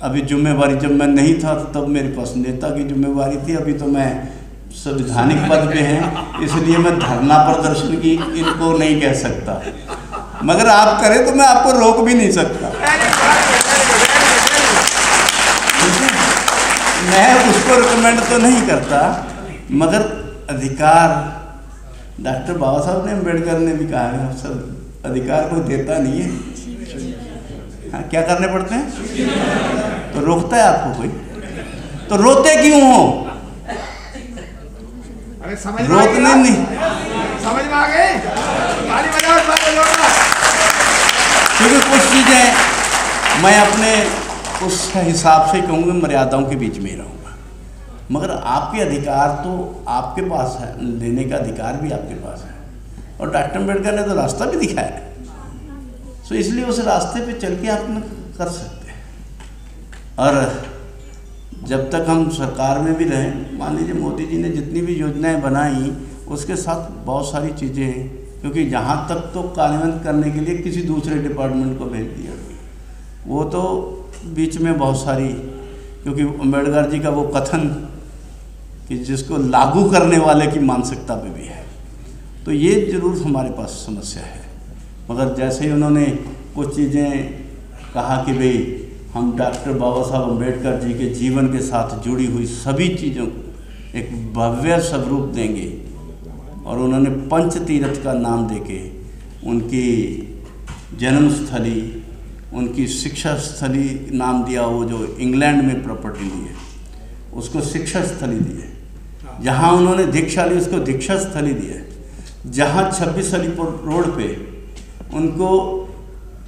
अभी जिम्मेवारी, जब मैं नहीं था तब मेरे पास नेता की जिम्मेवारी थी, अभी तो मैं संवैधानिक पद पे हैं, इसलिए मैं धरना प्रदर्शन की इनको नहीं कह सकता, मगर आप करें तो मैं आपको रोक भी नहीं सकता। मैं उसको रिकमेंड तो नहीं करता, मगर अधिकार डॉक्टर बाबा साहब ने, अम्बेडकर ने भी कहा है, सब अधिकार कोई देता नहीं है। हाँ, क्या करने पड़ते हैं? तो रोकता है आपको कोई, तो रोते क्यों हो? रोकने नहीं, समझ में आ गए? क्योंकि कुछ चीज़ें मैं अपने उस हिसाब से कहूँगा, मर्यादाओं के बीच में ही रहूँगा, मगर आपके अधिकार तो आपके पास है, लेने का अधिकार भी आपके पास है, और डॉक्टर अम्बेडकर ने तो रास्ता भी दिखाया है, तो इसलिए उस रास्ते पे चल के आप कर सकते हैं। और जब तक हम सरकार में भी रहें, मान लीजिए मोदी जी ने जितनी भी योजनाएं बनाई, उसके साथ बहुत सारी चीज़ें, क्योंकि जहाँ तक तो कार्यान्वयन करने के लिए किसी दूसरे डिपार्टमेंट को भेज दिया, वो तो बीच में बहुत सारी, क्योंकि अम्बेडकर जी का वो कथन कि जिसको लागू करने वाले की मानसिकता पे भी है, तो ये जरूर हमारे पास समस्या है। मगर जैसे ही उन्होंने कुछ चीज़ें कहा कि भाई हम डॉक्टर बाबा साहब अम्बेडकर जी के जीवन के साथ जुड़ी हुई सभी चीज़ों को एक भव्य स्वरूप देंगे, और उन्होंने पंच तीर्थ का नाम देके उनकी जन्मस्थली, उनकी शिक्षा स्थली नाम दिया, वो जो इंग्लैंड में प्रॉपर्टी ली है उसको शिक्षा स्थली दी है, जहाँ उन्होंने दीक्षा ली उसको दीक्षा स्थली दी है, जहाँ 26 अलीपुर रोड पे उनको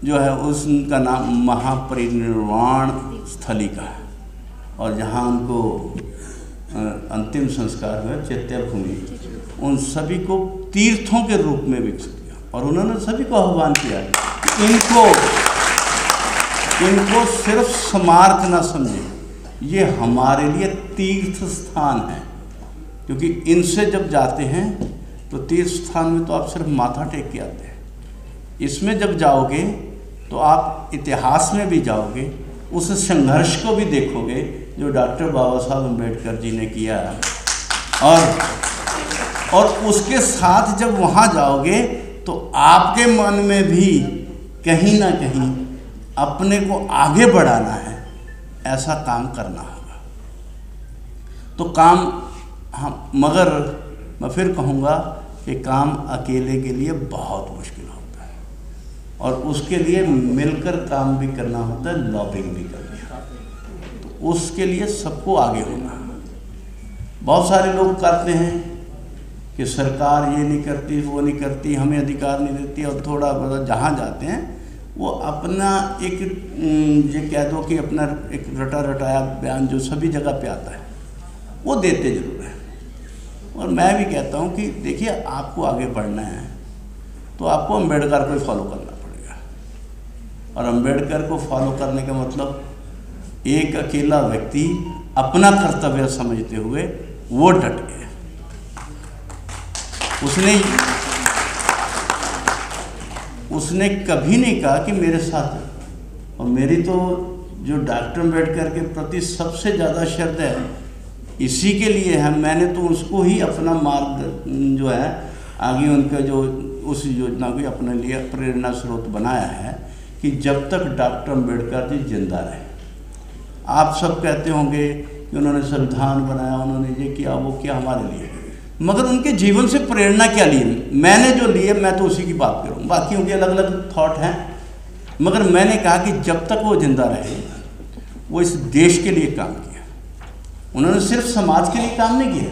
जो है उसका नाम महापरिनिर्वाण स्थली का है, और जहाँ उनको अंतिम संस्कार हुआ चैत्य भूमि, उन सभी को तीर्थों के रूप में विकसित किया, और उन्होंने सभी को आह्वान किया कि इनको सिर्फ स्मारक ना समझे, ये हमारे लिए तीर्थ स्थान है, क्योंकि इनसे जब जाते हैं तो तीर्थ स्थान में तो आप सिर्फ माथा टेक के आते हैं, इसमें जब जाओगे तो आप इतिहास में भी जाओगे, उस संघर्ष को भी देखोगे जो डॉक्टर बाबा साहब अम्बेडकर जी ने किया, और उसके साथ जब वहाँ जाओगे तो आपके मन में भी कहीं ना कहीं अपने को आगे बढ़ाना है, ऐसा काम करना होगा। तो काम हम, मगर मैं फिर कहूँगा कि काम अकेले के लिए बहुत मुश्किल होता है, और उसके लिए मिलकर काम भी करना होता है, लॉबिंग भी करनी है, तो उसके लिए सबको आगे होना। बहुत सारे लोग कहते हैं कि सरकार ये नहीं करती, वो नहीं करती, हमें अधिकार नहीं देती, और थोड़ा बहुत जहाँ जाते हैं वो अपना एक ये कह दो कि अपना एक रटा रटाया बयान जो सभी जगह पे आता है वो देते जरूर हैं। और मैं भी कहता हूँ कि देखिए, आपको आगे बढ़ना है तो आपको अम्बेडकर को फॉलो करना पड़ेगा, और अम्बेडकर को फॉलो करने का मतलब एक अकेला व्यक्ति अपना कर्तव्य समझते हुए वो डट गया। उसने कभी नहीं कहा कि मेरे साथ है, और मेरी तो जो डॉक्टर अम्बेडकर के प्रति सबसे ज़्यादा श्रद्धा है इसी के लिए है। मैंने तो उसको ही अपना मार्ग जो है आगे उनका जो उस योजना को अपने लिए प्रेरणा स्रोत बनाया है कि जब तक डॉक्टर अम्बेडकर जी जिंदा रहे। आप सब कहते होंगे कि उन्होंने संविधान बनाया, उन्होंने ये किया वो किया हमारे लिए, मगर उनके जीवन से प्रेरणा क्या ली? मैंने जो लिए मैं तो उसी की बात करूँ, बाकी उनके अलग अलग थॉट हैं, मगर मैंने कहा कि जब तक वो जिंदा रहे वो इस देश के लिए काम किया। उन्होंने सिर्फ समाज के लिए काम नहीं किया।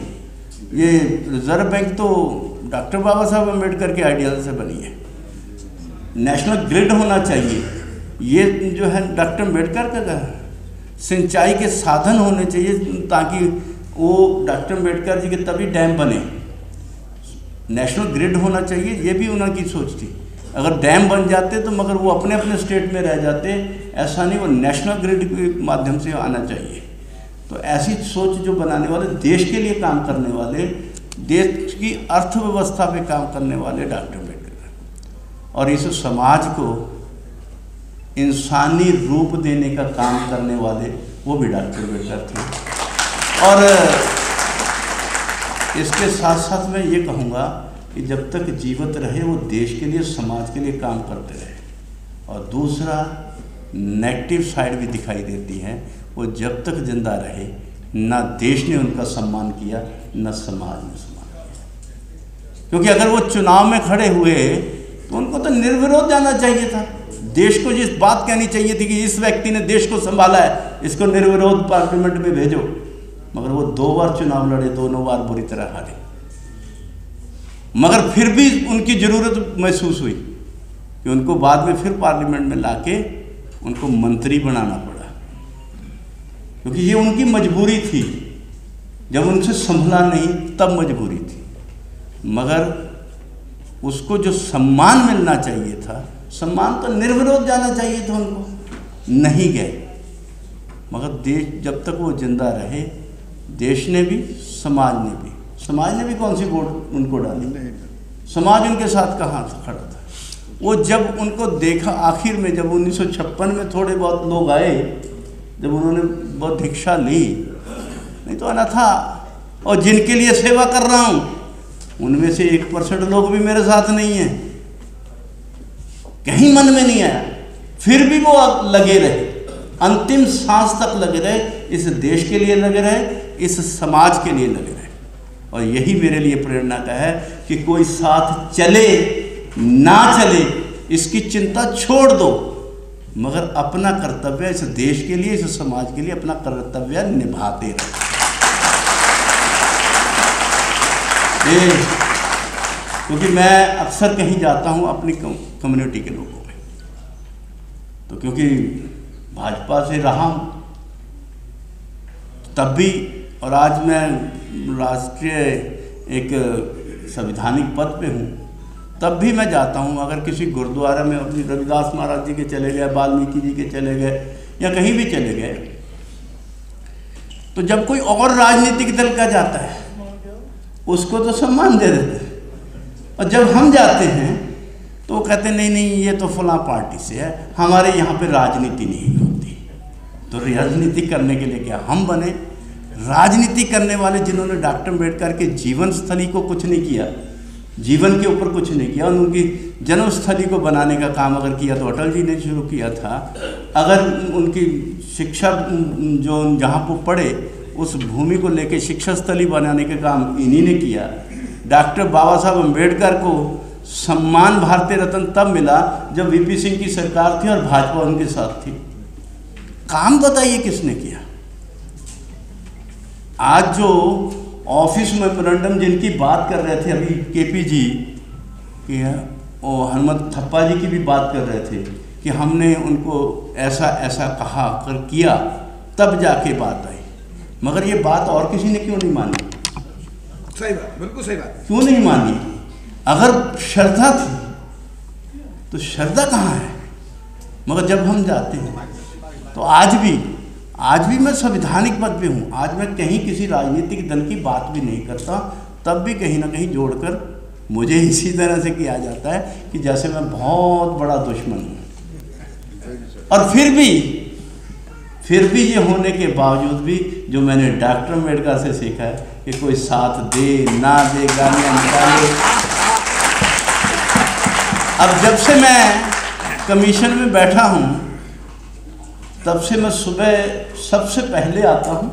ये रिजर्व बैंक तो डॉक्टर बाबा साहब अम्बेडकर के आइडियल से बनी है। नेशनल ग्रिड होना चाहिए, ये जो है डॉक्टर अम्बेडकर का। सिंचाई के साधन होने चाहिए ताकि वो डॉक्टर अम्बेडकर जी के तभी डैम बने। नेशनल ग्रिड होना चाहिए, ये भी उनकी सोच थी। अगर डैम बन जाते तो मगर वो अपने अपने स्टेट में रह जाते, ऐसा नहीं, वो नेशनल ग्रिड के माध्यम से आना चाहिए। तो ऐसी सोच जो बनाने वाले, देश के लिए काम करने वाले, देश की अर्थव्यवस्था पे काम करने वाले डॉक्टर अम्बेडकर, और इस समाज को इंसानी रूप देने का काम करने वाले वो भी डॉक्टर अम्बेडकर थे। और इसके साथ साथ मैं ये कहूँगा कि जब तक जीवित रहे वो देश के लिए, समाज के लिए काम करते रहे। और दूसरा नेगेटिव साइड भी दिखाई देती है, वो जब तक जिंदा रहे ना देश ने उनका सम्मान किया न समाज ने सम्मान किया। क्योंकि अगर वो चुनाव में खड़े हुए तो उनको तो निर्विरोध जाना चाहिए था। देश को जिस बात कहनी चाहिए थी कि इस व्यक्ति ने देश को संभाला है, इसको निर्विरोध पार्लियामेंट में भेजो, मगर वो 2 बार चुनाव लड़े, दोनों बार बुरी तरह हारे। मगर फिर भी उनकी ज़रूरत महसूस हुई कि उनको बाद में फिर पार्लियामेंट में लाके उनको मंत्री बनाना पड़ा, क्योंकि ये उनकी मजबूरी थी। जब उनसे संभला नहीं तब मजबूरी थी। मगर उसको जो सम्मान मिलना चाहिए था, सम्मान तो निर्विरोध जाना चाहिए था उनको, नहीं गए। मगर देश जब तक वो जिंदा रहे, देश ने भी समाज ने भी कौन सी वोट उनको डाली? समाज उनके साथ कहाँ खड़ा था? वो जब उनको देखा आखिर में, जब 1956 में थोड़े बहुत लोग आए, जब उन्होंने बहुत भिक्षा ली, नहीं तो आना था, और जिनके लिए सेवा कर रहा हूँ उनमें से 1% लोग भी मेरे साथ नहीं हैं, कहीं मन में नहीं आया। फिर भी वो लगे रहे, अंतिम सांस तक लगे रहे, इस देश के लिए लगे रहे, इस समाज के लिए लगे रहे। और यही मेरे लिए प्रेरणा का है कि कोई साथ चले ना चले इसकी चिंता छोड़ दो, मगर अपना कर्तव्य इस देश के लिए, इस समाज के लिए अपना कर्तव्य निभाते रहे। क्योंकि मैं अक्सर कहीं जाता हूँ अपनी कम्युनिटी के लोगों में, तो क्योंकि भाजपा से रहा हूँ तब भी, और आज मैं राष्ट्रीय एक संवैधानिक पद पे हूँ, तब भी मैं जाता हूँ। अगर किसी गुरुद्वारा में अपनी रविदास महाराज जी के चले गए, वाल्मीकि जी के चले गए, या कहीं भी चले गए, तो जब कोई और राजनीतिक दल का जाता है उसको तो सम्मान दे देते हैं, और जब हम जाते हैं तो वो कहते नहीं नहीं ये तो फलां पार्टी से है, हमारे यहाँ पे राजनीति नहीं होती। तो राजनीति करने के लिए क्या हम बने? राजनीति करने वाले जिन्होंने डॉक्टर अम्बेडकर के जीवन स्थली को कुछ नहीं किया, जीवन के ऊपर कुछ नहीं किया, उनकी जन्मस्थली को बनाने का काम अगर किया तो अटल जी ने शुरू किया था। अगर उनकी शिक्षा जो जहाँ पर पढ़े उस भूमि को लेकर शिक्षा स्थली बनाने का काम इन्हीं ने किया। डॉक्टर बाबा साहब अम्बेडकर को सम्मान भारतीय रत्न तब मिला जब वीपी सिंह की सरकार थी और भाजपा उनके साथ थी। काम बताइए किसने किया? आज जो ऑफिस मेमोरेंडम जिनकी बात कर रहे थे अभी केपी जी कि और हनुमत थप्पा जी की भी बात कर रहे थे कि हमने उनको ऐसा ऐसा कहा कर किया, तब जाके बात आई। मगर ये बात और किसी ने क्यों नहीं मानी? सही बात, बिल्कुल सही बात। क्यों नहीं मानी? अगर श्रद्धा थी तो श्रद्धा कहाँ है? मगर जब हम जाते हैं तो आज भी मैं संवैधानिक पद पे हूँ, आज मैं कहीं किसी राजनीतिक दल की बात भी नहीं करता, तब भी कहीं ना कहीं जोड़कर मुझे इसी तरह से किया जाता है कि जैसे मैं बहुत बड़ा दुश्मन हूँ। और फिर भी ये होने के बावजूद भी जो मैंने डॉक्टर अम्बेडकर से सीखा है कि कोई साथ दे ना दे, गालियाँ निकाले। अब जब से मैं कमीशन में बैठा हूँ तब से मैं सुबह सबसे पहले आता हूँ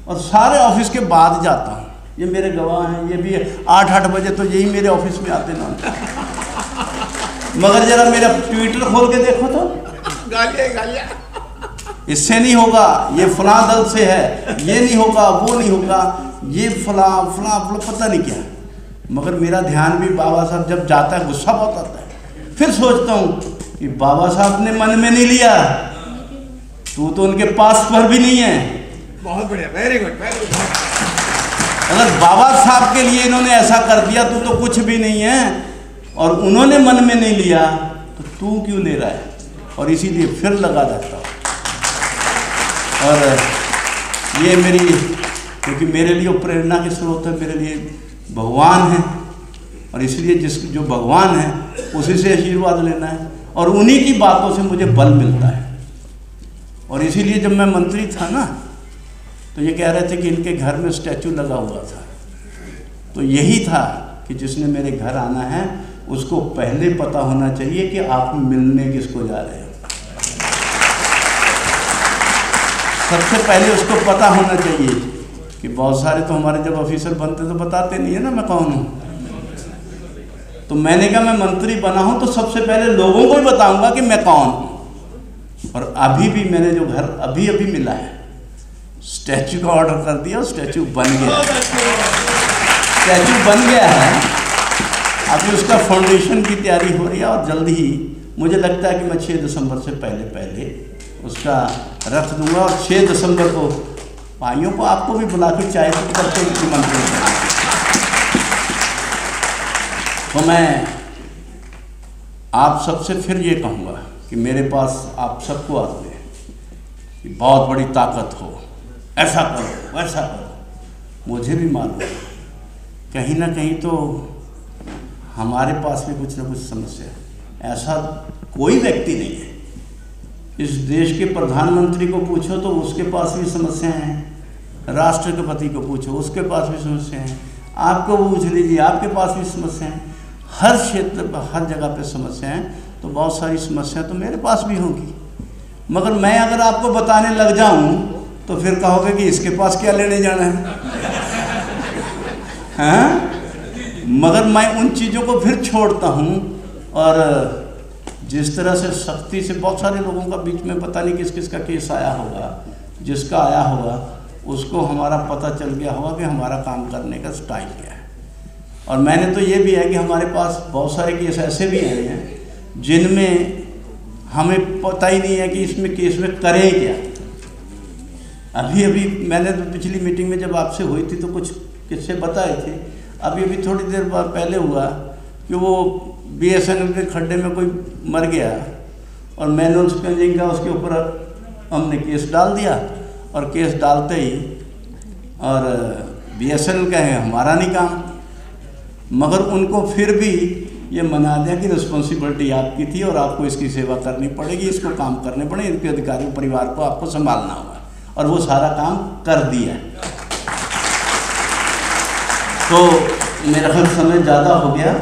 और सारे ऑफिस के बाद जाता हूँ। ये मेरे गवाह हैं, ये भी 8 बजे तो यही मेरे ऑफिस में आते ना। मगर जरा मेरा ट्विटर खोल के देखो तो गालियाँ इससे नहीं होगा, ये फलां दल से है, ये नहीं होगा, वो नहीं होगा, ये फलां पता नहीं क्या। मगर मेरा ध्यान भी बाबा साहब जब जाता है गुस्सा बहुत आता है। फिर सोचता हूँ कि बाबा साहब ने मन में नहीं लिया, तू तो उनके पास पर भी नहीं है। बहुत बढ़िया, वेरी गुड, वेरी गुड। अगर बाबा साहब के लिए इन्होंने ऐसा कर दिया, तू तो कुछ भी नहीं है, और उन्होंने मन में नहीं लिया तो तू क्यों ले रहा है? और इसीलिए फिर लगा रहता हूँ। और ये मेरी, क्योंकि मेरे लिए प्रेरणा के स्रोत है, मेरे लिए भगवान है, और इसलिए जो भगवान है उसी से आशीर्वाद लेना है। और उन्हीं की बातों से मुझे बल मिलता है। और इसीलिए जब मैं मंत्री था ना, तो ये कह रहे थे कि इनके घर में स्टैचू लगा हुआ था, तो यही था कि जिसने मेरे घर आना है उसको पहले पता होना चाहिए कि आप मिलने किसको जा रहे हो। सबसे पहले उसको पता होना चाहिए कि बहुत सारे तो हमारे जब ऑफिसर बनते तो बताते नहीं है ना मैं कौन हूँ। तो मैंने कहा मैं मंत्री बना हूँ तो सबसे पहले लोगों को ही बताऊंगा कि मैं कौन हूँ। और अभी भी मैंने जो घर अभी अभी मिला है, स्टैचू का ऑर्डर कर दिया, स्टैचू बन गया, स्टैचू बन गया है। अभी उसका फाउंडेशन की तैयारी हो रही है और जल्दी ही मुझे लगता है कि मैं 6 दिसंबर से पहले उसका रख दूंगा। और 6 दिसंबर को भाइयों को आपको भी बुला के चाय करके निमंत्रण करूँगा। तो मैं आप सबसे फिर ये कहूँगा कि मेरे पास आप सबको आते हैं कि बहुत बड़ी ताकत हो, ऐसा करो वैसा करो। मुझे भी मालूम है कहीं ना कहीं तो हमारे पास भी कुछ ना कुछ समस्या है। ऐसा कोई व्यक्ति नहीं है, इस देश के प्रधानमंत्री को पूछो तो उसके पास भी समस्याएं हैं, राष्ट्रपति को पूछो उसके पास भी समस्याएं हैं, आपको पूछ लीजिए आपके पास भी समस्याएं हैं। हर क्षेत्र पर हर जगह पे समस्याएं, तो बहुत सारी समस्याएं तो मेरे पास भी होंगी। मगर मैं अगर आपको बताने लग जाऊं तो फिर कहोगे कि इसके पास क्या लेने जाना है, हाँ? मगर मैं उन चीज़ों को फिर छोड़ता हूँ। और जिस तरह से सख्ती से बहुत सारे लोगों का बीच में पता नहीं किस किस का केस आया होगा, जिसका आया होगा उसको हमारा पता चल गया होगा कि हमारा काम करने का स्टाइल क्या है। और मैंने तो ये भी है कि हमारे पास बहुत सारे केस ऐसे भी आए हैं जिनमें हमें पता ही नहीं है कि इसमें केस में करें क्या। अभी मैंने तो पिछली मीटिंग में जब आपसे हुई थी तो कुछ किस्से बताए थे। अभी थोड़ी देर बाद पहले हुआ कि वो BSNL के खड्डे में कोई मर गया और मैनुअल स्पेलिंग का उसके ऊपर हमने केस डाल दिया। और केस डालते ही और BSNL का है हमारा नहीं काम, मगर उनको फिर भी ये मना दिया कि रिस्पॉन्सिबिलिटी आपकी थी और आपको इसकी सेवा करनी पड़ेगी, इसको काम करने पड़े, इनके अधिकारी परिवार को आपको संभालना होगा। और वो सारा काम कर दिया। तो मेरा समय ज़्यादा हो गया।